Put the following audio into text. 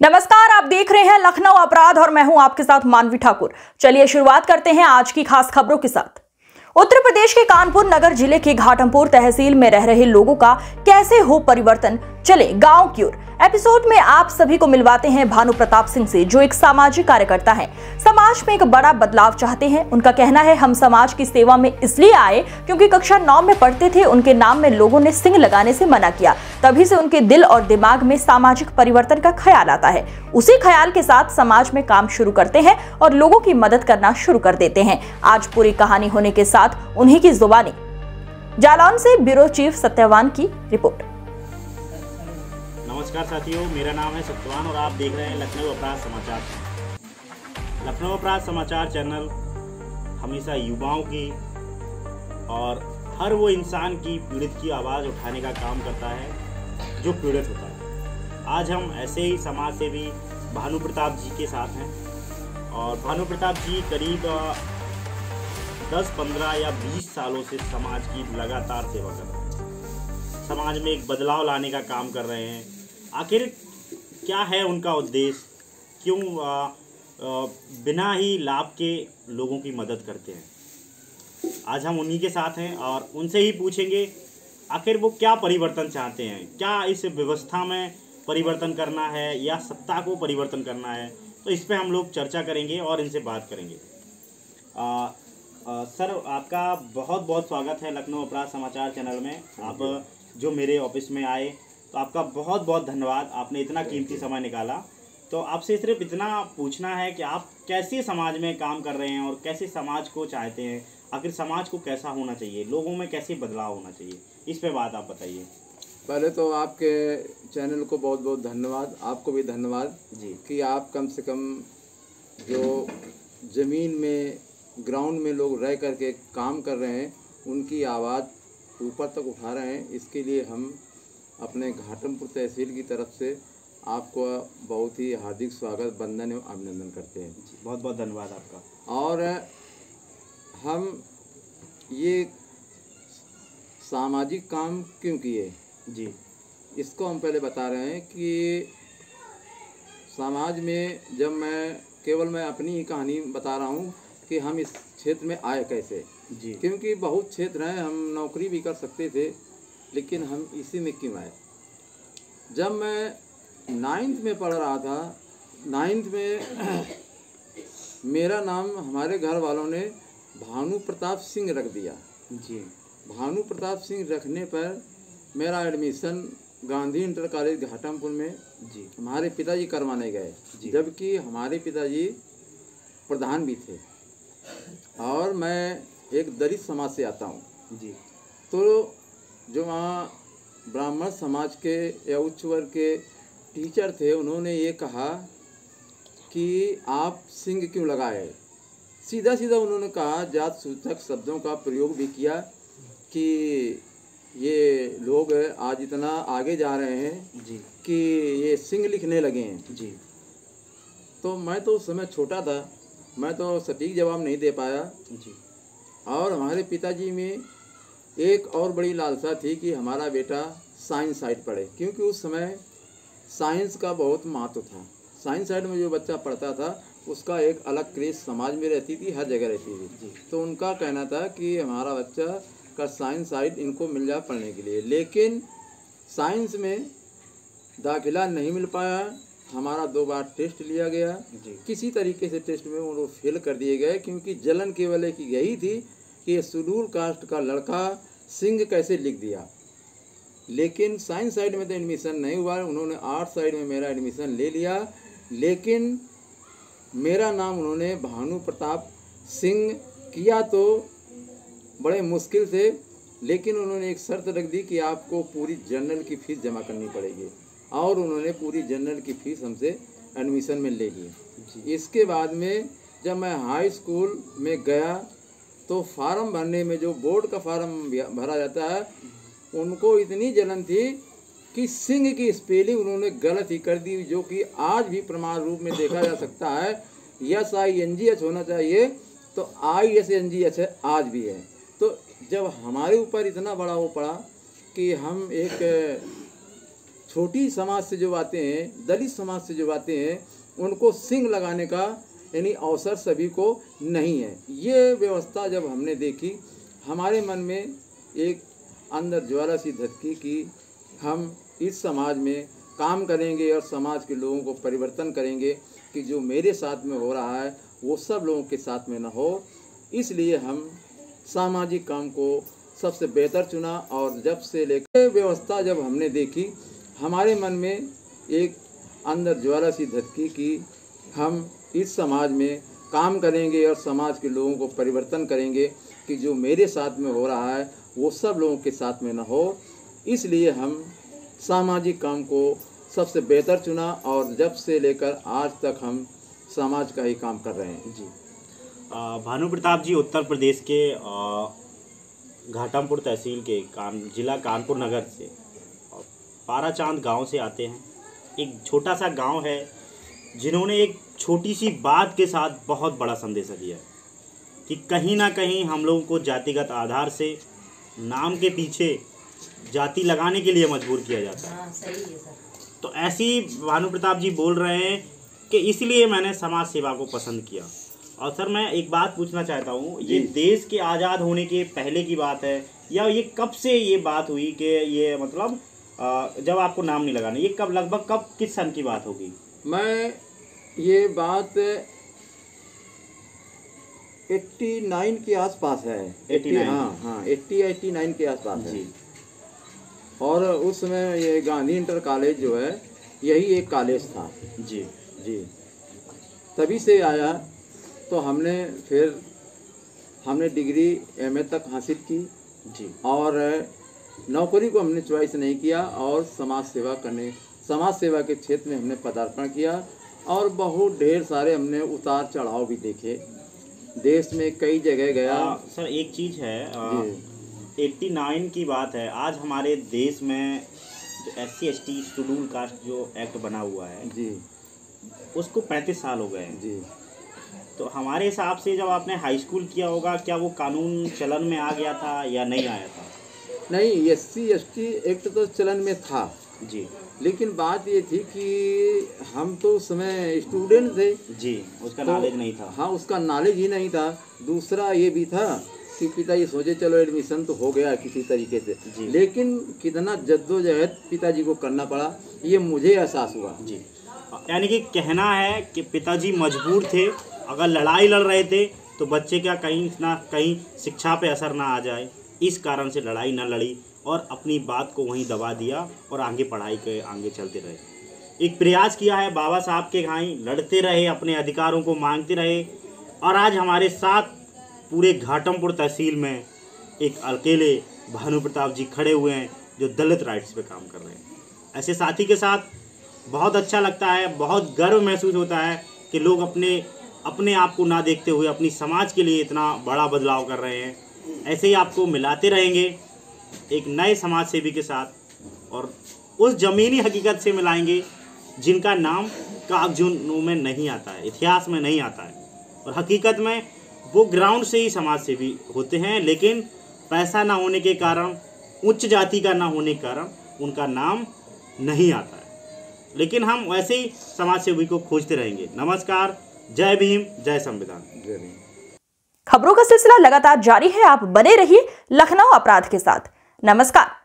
नमस्कार, आप देख रहे हैं लखनऊ अपराध और मैं हूं आपके साथ मानवी ठाकुर। चलिए शुरुआत करते हैं आज की खास खबरों के साथ। उत्तर प्रदेश के कानपुर नगर जिले के घाटमपुर तहसील में रह रहे लोगों का कैसे हो परिवर्तन, चले गांव की ओर। एपिसोड में आप सभी को मिलवाते हैं भानु प्रताप सिंह से, जो एक सामाजिक कार्यकर्ता हैं। समाज में एक बड़ा बदलाव चाहते हैं। उनका कहना है, हम समाज की सेवा में इसलिए आए क्योंकि कक्षा 9 में पढ़ते थे, उनके नाम में लोगों ने सिंह लगाने से मना किया। तभी से उनके दिल और दिमाग में सामाजिक परिवर्तन का ख्याल आता है। उसी ख्याल के साथ समाज में काम शुरू करते हैं और लोगों की मदद करना शुरू कर देते हैं। आज पूरी कहानी होने के साथ उन्हीं की जुबानी। जालौन से ब्यूरो चीफ सत्यवान की रिपोर्ट। नमस्कार साथियों, मेरा नाम है सत्यवान और आप देख रहे हैं लखनऊ अपराध समाचार। लखनऊ अपराध समाचार चैनल हमेशा युवाओं की और हर वो इंसान की पीड़ित की आवाज़ उठाने का काम करता है जो पीड़ित होता है। आज हम ऐसे ही समाज सेवी भानु प्रताप जी के साथ हैं और भानु प्रताप जी करीब 10, 15 या 20 सालों से समाज की लगातार सेवा कर रहे हैं। समाज में एक बदलाव लाने का काम कर रहे हैं। आखिर क्या है उनका उद्देश्य, क्यों बिना ही लाभ के लोगों की मदद करते हैं। आज हम उन्हीं के साथ हैं और उनसे ही पूछेंगे आखिर वो क्या परिवर्तन चाहते हैं। क्या इस व्यवस्था में परिवर्तन करना है या सत्ता को परिवर्तन करना है, तो इस पे हम लोग चर्चा करेंगे और इनसे बात करेंगे। सर, आपका बहुत बहुत स्वागत है लखनऊ अपराध समाचार चैनल में। आप जो मेरे ऑफिस में आए तो आपका बहुत बहुत धन्यवाद, आपने इतना कीमती समय निकाला। तो आपसे सिर्फ इतना पूछना है कि आप कैसे समाज में काम कर रहे हैं और कैसे समाज को चाहते हैं। आखिर समाज को कैसा होना चाहिए, लोगों में कैसे बदलाव होना चाहिए, इस पे बात आप बताइए। पहले तो आपके चैनल को बहुत बहुत धन्यवाद, आपको भी धन्यवाद जी कि आप कम से कम जो ज़मीन में ग्राउंड में लोग रह करके काम कर रहे हैं उनकी आवाज़ ऊपर तक उठा रहे हैं। इसके लिए हम अपने घाटमपुर तहसील की तरफ से आपको बहुत ही हार्दिक स्वागत, वंदन एवं अभिनंदन करते हैं। बहुत बहुत धन्यवाद आपका। और हम ये सामाजिक काम क्यों किए जी, इसको हम पहले बता रहे हैं कि समाज में जब मैं अपनी ही कहानी बता रहा हूँ कि हम इस क्षेत्र में आए कैसे जी, क्योंकि बहुत क्षेत्र हैं, हम नौकरी भी कर सकते थे, लेकिन हम इसी में क्यों आए। जब मैं 9th में पढ़ रहा था, 9th में मेरा नाम हमारे घर वालों ने भानु प्रताप सिंह रख दिया जी। भानु प्रताप सिंह रखने पर मेरा admission Gandhi inter college Ghatampur में जी हमारे पिताजी करवाने गए, जबकि हमारे पिताजी प्रधान भी थे और मैं एक दलित समाज से आता हूँ। जी, तो जो वहाँ ब्राह्मण समाज के या उच्च वर्ग के टीचर थे, उन्होंने ये कहा कि आप सिंह क्यों लगाए। सीधा सीधा उन्होंने कहा, जात सूचक शब्दों का प्रयोग भी किया कि ये लोग आज इतना आगे जा रहे हैं जी, कि ये सिंह लिखने लगे हैं। जी। तो मैं तो उस समय छोटा था, मैं तो सटीक जवाब नहीं दे पाया। जी, और हमारे पिताजी में एक और बड़ी लालसा थी कि हमारा बेटा साइंस साइड पढ़े, क्योंकि उस समय साइंस का बहुत महत्व था। साइंस साइड में जो बच्चा पढ़ता था उसका एक अलग क्रेज समाज में रहती थी, हर जगह रहती थी। तो उनका कहना था कि हमारा बच्चा का साइंस साइड इनको मिल जाए पढ़ने के लिए, लेकिन साइंस में दाखिला नहीं मिल पाया। हमारा 2 बार टेस्ट लिया गया, किसी तरीके से टेस्ट में वो लोग फेल कर दिए गए, क्योंकि जलन केवल एक यही थी कि ये शेड्यूल कास्ट का लड़का सिंह कैसे लिख दिया। लेकिन साइंस साइड में तो एडमिशन नहीं हुआ, उन्होंने आर्ट साइड में मेरा एडमिशन ले लिया, लेकिन मेरा नाम उन्होंने भानु प्रताप सिंह किया तो बड़े मुश्किल से, लेकिन उन्होंने एक शर्त रख दी कि आपको पूरी जनरल की फ़ीस जमा करनी पड़ेगी, और उन्होंने पूरी जनरल की फ़ीस हमसे एडमिशन में ले ली। इसके बाद में जब मैं हाई स्कूल में गया तो फार्म भरने में जो बोर्ड का फार्म भरा जाता है, उनको इतनी जलन थी कि सिंह की स्पेलिंग उन्होंने गलत ही कर दी, जो कि आज भी प्रमाण रूप में देखा जा सकता है। SINGH होना चाहिए, तो ISNGH है, आज भी है। तो जब हमारे ऊपर इतना बड़ा वो पड़ा कि हम एक छोटी समाज से जो आते हैं, दलित समाज से जो आते हैं, उनको सिंग लगाने का यानी अवसर सभी को नहीं है। ये व्यवस्था जब हमने देखी, हमारे मन में एक अंदर ज्वाला सी धधकी कि हम इस समाज में काम करेंगे और समाज के लोगों को परिवर्तन करेंगे कि जो मेरे साथ में हो रहा है वो सब लोगों के साथ में न हो। इसलिए हम सामाजिक काम को सबसे बेहतर चुना और जब से लेकर व्यवस्था जब हमने देखी, हमारे मन में एक अंदर ज्वाला सी धधकी कि हम इस समाज में काम करेंगे और समाज के लोगों को परिवर्तन करेंगे कि जो मेरे साथ में हो रहा है वो सब लोगों के साथ में न हो। इसलिए हम सामाजिक काम को सबसे बेहतर चुना और जब से लेकर आज तक हम समाज का ही काम कर रहे हैं। जी, भानु प्रताप जी उत्तर प्रदेश के घाटमपुर तहसील के जिला कानपुर नगर से पाराचांद गांव से आते हैं। एक छोटा सा गांव है जिन्होंने एक छोटी सी बात के साथ बहुत बड़ा संदेश दिया कि कहीं ना कहीं हम लोगों को जातिगत आधार से नाम के पीछे जाति लगाने के लिए मजबूर किया जाता है। सही है सर। तो ऐसी भानु प्रताप जी बोल रहे हैं कि इसलिए मैंने समाज सेवा को पसंद किया। और सर मैं एक बात पूछना चाहता हूँ, ये देश के आज़ाद होने के पहले की बात है या ये कब से ये बात हुई कि ये मतलब जब आपको नाम नहीं लगाना, ये कब लगभग कब किस सन की बात होगी? मैं ये बात 89 के आसपास है। 89? हाँ 89 के आसपास है। जी। और उस समय ये गांधी इंटर कॉलेज जो है यही एक कॉलेज था। जी जी, तभी से आया। तो हमने डिग्री MA तक हासिल की। जी। और नौकरी को हमने चॉइस नहीं किया और समाज सेवा के क्षेत्र में हमने पदार्पण किया और बहुत ढेर सारे हमने उतार चढ़ाव भी देखे। देश में कई जगह गया। सर एक चीज़ है, 89 की बात है। आज हमारे देश में जो SC ST शेड्यूल कास्ट जो एक्ट बना हुआ है जी, उसको 35 साल हो गए हैं। जी। तो हमारे हिसाब से जब आपने हाई स्कूल किया होगा, क्या वो कानून चलन में आ गया था या नहीं आया था? नहीं, SC ST एक्ट तो चलन में था जी, लेकिन बात ये थी कि हम तो उस समय स्टूडेंट थे जी, उसका तो, नॉलेज नहीं था। हाँ, उसका नॉलेज ही नहीं था। दूसरा ये भी था कि पिताजी सोचे चलो एडमिशन तो हो गया किसी तरीके से, लेकिन कितना जद्दोजहद पिताजी को करना पड़ा ये मुझे एहसास हुआ। जी, यानी कि कहना है कि पिताजी मजबूर थे, अगर लड़ाई लड़ रहे थे तो बच्चे का कहीं ना कहीं शिक्षा पे असर ना आ जाए, इस कारण से लड़ाई ना लड़ी और अपनी बात को वहीं दबा दिया और आगे पढ़ाई के आगे चलते रहे। एक प्रयास किया है, बाबा साहब के घाई लड़ते रहे, अपने अधिकारों को मांगते रहे और आज हमारे साथ पूरे घाटमपुर तहसील में एक अकेले भानु प्रताप जी खड़े हुए हैं जो दलित राइट्स पे काम कर रहे हैं। ऐसे साथी के साथ बहुत अच्छा लगता है, बहुत गर्व महसूस होता है कि लोग अपने आप को ना देखते हुए अपनी समाज के लिए इतना बड़ा बदलाव कर रहे हैं। ऐसे ही आपको मिलाते रहेंगे एक नए समाज सेवी के साथ और उस ज़मीनी हकीकत से मिलाएंगे जिनका नाम कागजों में नहीं आता है, इतिहास में नहीं आता है और हकीकत में वो ग्राउंड से ही समाज सेवी होते हैं, लेकिन पैसा ना होने के कारण, उच्च जाति का ना होने के कारण उनका नाम नहीं आता है। लेकिन हम वैसे ही समाज सेवी को खोजते रहेंगे। नमस्कार, जय भीम, जय संविधान। जय भीम। खबरों का सिलसिला लगातार जारी है, आप बने रहिए लखनऊ अपराध के साथ। नमस्कार।